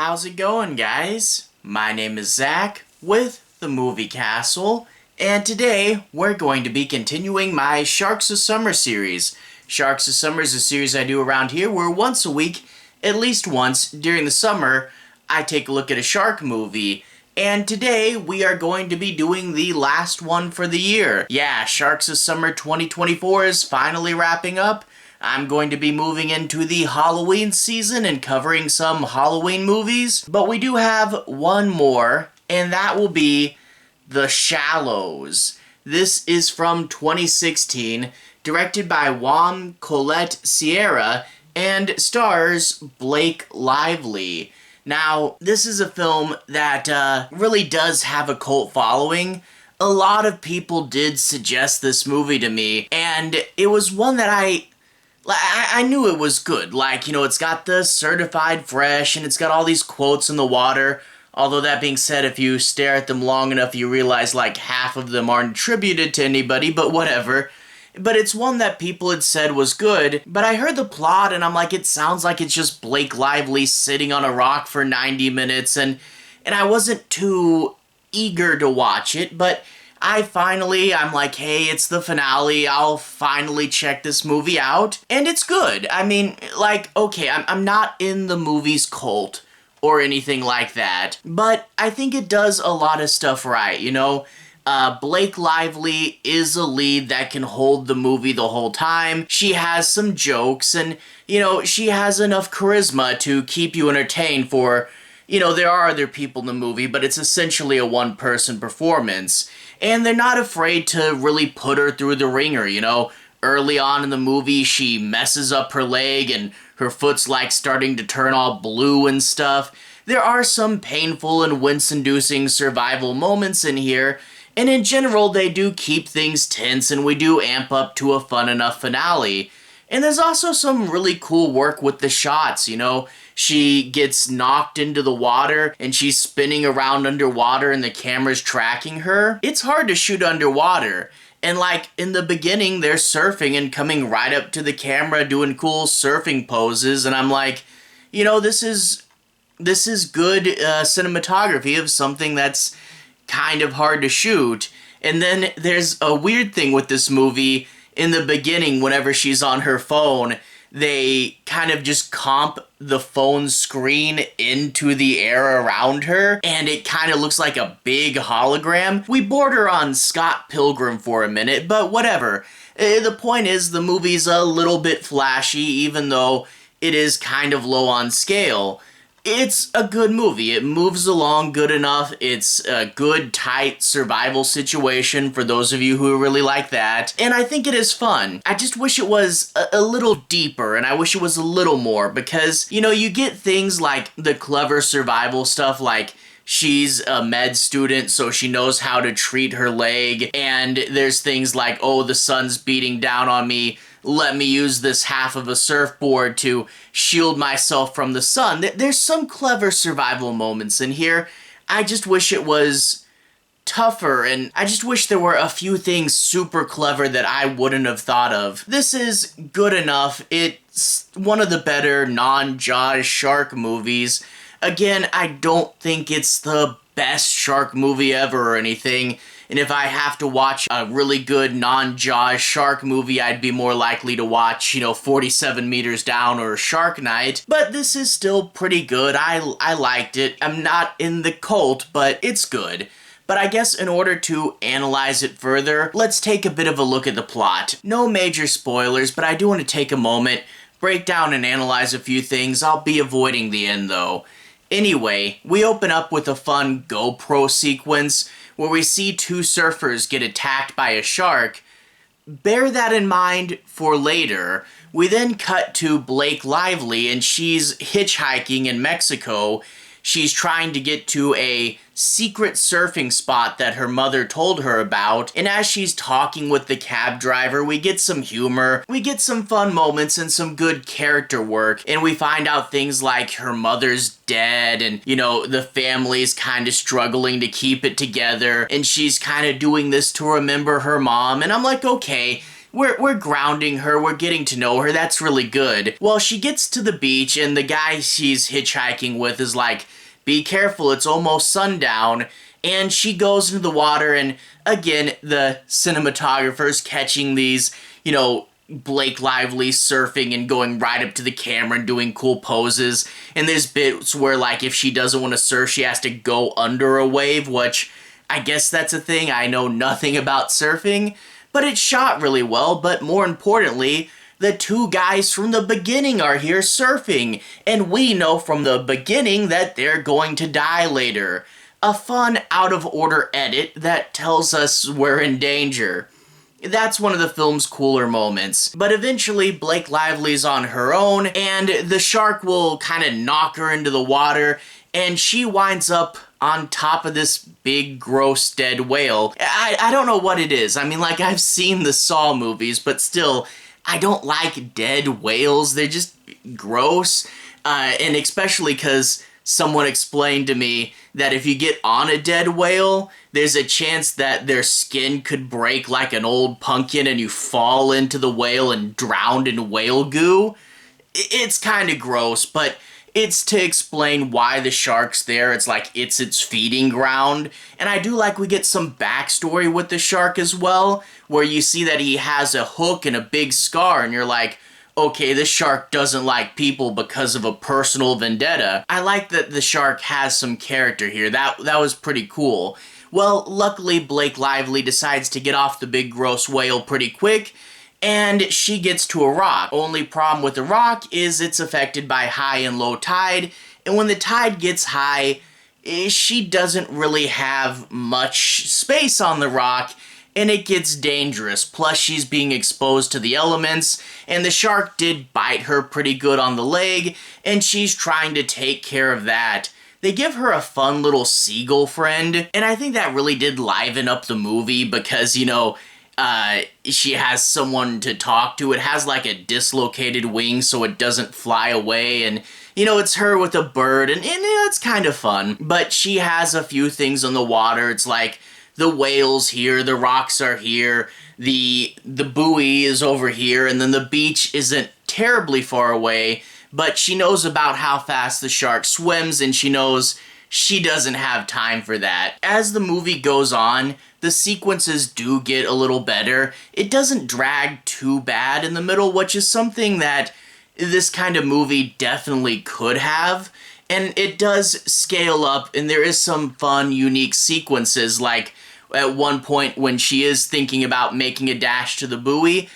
How's it going, guys? My name is Zach with the Movie Castle, and today we're going to be continuing my Sharks of Summer series. Sharks of Summer is a series I do around here where once a week, at least once during the summer, I take a look at a shark movie. And today we are going to be doing the last one for the year. Yeah, Sharks of Summer 2024 is finally wrapping up. I'm going to be moving into the Halloween season and covering some Halloween movies. But we do have one more, and that will be The Shallows. This is from 2016, directed by Jaume Collet Serra, and stars Blake Lively. Now, this is a film that really does have a cult following. A lot of people did suggest this movie to me, and it was one that I knew it was good. Like, you know, it's got the certified fresh, and it's got all these quotes in the water. Although that being said, if you stare at them long enough, you realize like half of them aren't attributed to anybody, but whatever. But it's one that people had said was good, but I heard the plot and I'm like, it sounds like it's just Blake Lively sitting on a rock for 90 minutes, and I wasn't too eager to watch it, but I'm like, hey, it's the finale, I'll finally check this movie out, and it's good. I mean, like, okay, I'm not in the movie's cult or anything like that, but I think it does a lot of stuff right, you know? Blake Lively is a lead that can hold the movie the whole time. She has some jokes, and, you know, she has enough charisma to keep you entertained for, you know, there are other people in the movie, but it's essentially a one-person performance. And they're not afraid to really put her through the ringer, you know? Early on in the movie, she messes up her leg and her foot's like starting to turn all blue and stuff. There are some painful and wince-inducing survival moments in here, and in general, they do keep things tense and we do amp up to a fun enough finale. And there's also some really cool work with the shots, you know? She gets knocked into the water and she's spinning around underwater and the camera's tracking her. It's hard to shoot underwater. And like in the beginning, they're surfing and coming right up to the camera doing cool surfing poses, and I'm like, you know, this is good cinematography of something that's kind of hard to shoot. And then there's a weird thing with this movie. In the beginning, whenever she's on her phone, they kind of just comp the phone screen into the air around her, and it kind of looks like a big hologram. We border on Scott Pilgrim for a minute, but whatever. The point is, the movie's a little bit flashy, even though it is kind of low on scale. It's a good movie. It moves along good enough. It's a good, tight survival situation for those of you who really like that. And I think it is fun. I just wish it was a little deeper, and I wish it was a little more, because, you know, you get things like the clever survival stuff, like she's a med student, so she knows how to treat her leg, and there's things like, oh, the sun's beating down on me, let me use this half of a surfboard to shield myself from the sun. There's some clever survival moments in here. I just wish it was tougher, and I just wish there were a few things super clever that I wouldn't have thought of. This is good enough. It's one of the better non-Jaws shark movies. Again, I don't think it's the best shark movie ever or anything, and if I have to watch a really good non-Jaws shark movie, I'd be more likely to watch, you know, 47 Meters Down or Shark Night, but this is still pretty good. I liked it. I'm not in the cult, but it's good. But I guess in order to analyze it further, let's take a bit of a look at the plot. No major spoilers, but I do want to take a moment, break down and analyze a few things. I'll be avoiding the end though. Anyway, we open up with a fun GoPro sequence where we see two surfers get attacked by a shark. Bear that in mind for later. We then cut to Blake Lively, and she's hitchhiking in Mexico. She's trying to get to a secret surfing spot that her mother told her about, and as she's talking with the cab driver, we get some humor, we get some fun moments and some good character work, and we find out things like her mother's dead, and, you know, the family's kind of struggling to keep it together, and she's kind of doing this to remember her mom, and I'm like, okay, we're grounding her, we're getting to know her, that's really good. Well, she gets to the beach and the guy she's hitchhiking with is like, be careful, it's almost sundown. And she goes into the water and again, the cinematographer's catching these, Blake Lively surfing and going right up to the camera and doing cool poses. And there's bits where, like, if she doesn't want to surf, she has to go under a wave, which I guess that's a thing. I know nothing about surfing, but it's shot really well. But more importantly, the two guys from the beginning are here surfing, and we know from the beginning that they're going to die later. A fun, out-of-order edit that tells us we're in danger. That's one of the film's cooler moments. But eventually, Blake Lively's on her own, and the shark will kind of knock her into the water, and she winds up on top of this big, gross, dead whale. I don't know what it is. I mean, like, I've seen the Saw movies, but still, I don't like dead whales. They're just gross, and especially because someone explained to me that if you get on a dead whale, there's a chance that their skin could break like an old pumpkin and you fall into the whale and drown in whale goo. It's kind of gross, but it's to explain why the shark's there. It's like it's its feeding ground. And I do like we get some backstory with the shark as well, where you see that he has a hook and a big scar, and you're like, okay, this shark doesn't like people because of a personal vendetta. I like that the shark has some character here. That was pretty cool. Well, luckily Blake Lively decides to get off the big gross whale pretty quick, and she gets to a rock. Only problem with the rock is it's affected by high and low tide, and when the tide gets high, she doesn't really have much space on the rock, and it gets dangerous. Plus, she's being exposed to the elements, and the shark did bite her pretty good on the leg, and she's trying to take care of that. They give her a fun little seagull friend, and I think that really did liven up the movie because, she has someone to talk to. It has like a dislocated wing so it doesn't fly away, and it's her with a bird, and it's kind of fun. But she has a few things on the water. It's like the whale's here, the rocks are here, the buoy is over here, and then the beach isn't terribly far away, but she knows about how fast the shark swims, and she knows she doesn't have time for that. As the movie goes on, the sequences do get a little better. It doesn't drag too bad in the middle, which is something that this kind of movie definitely could have. And it does scale up, and there is some fun, unique sequences, like at one point when she is thinking about making a dash to the buoy,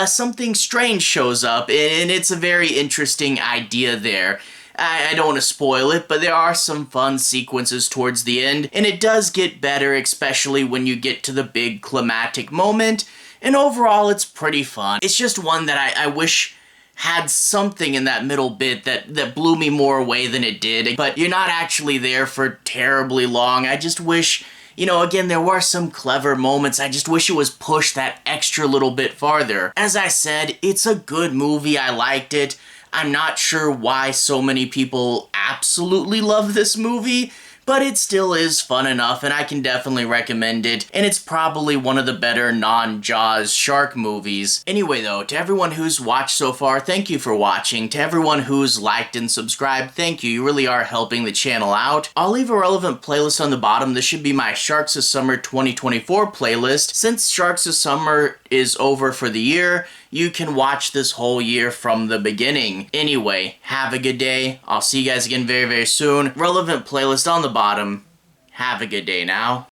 something strange shows up, and it's a very interesting idea there. I don't want to spoil it, but there are some fun sequences towards the end, and it does get better, especially when you get to the big climactic moment, and overall it's pretty fun. It's just one that I wish had something in that middle bit that blew me more away than it did, but you're not actually there for terribly long. I just wish, again, there were some clever moments. I just wish it was pushed that extra little bit farther. As I said, it's a good movie. I liked it. I'm not sure why so many people absolutely love this movie, but it still is fun enough, and I can definitely recommend it, and it's probably one of the better non-Jaws shark movies. Anyway though, to everyone who's watched so far, thank you for watching. To everyone who's liked and subscribed, thank you. You really are helping the channel out. I'll leave a relevant playlist on the bottom. This should be my Sharks of Summer 2024 playlist. Since Sharks of Summer is over for the year, you can watch this whole year from the beginning. Anyway, have a good day. I'll see you guys again very, very soon. Relevant playlist on the bottom. Have a good day now.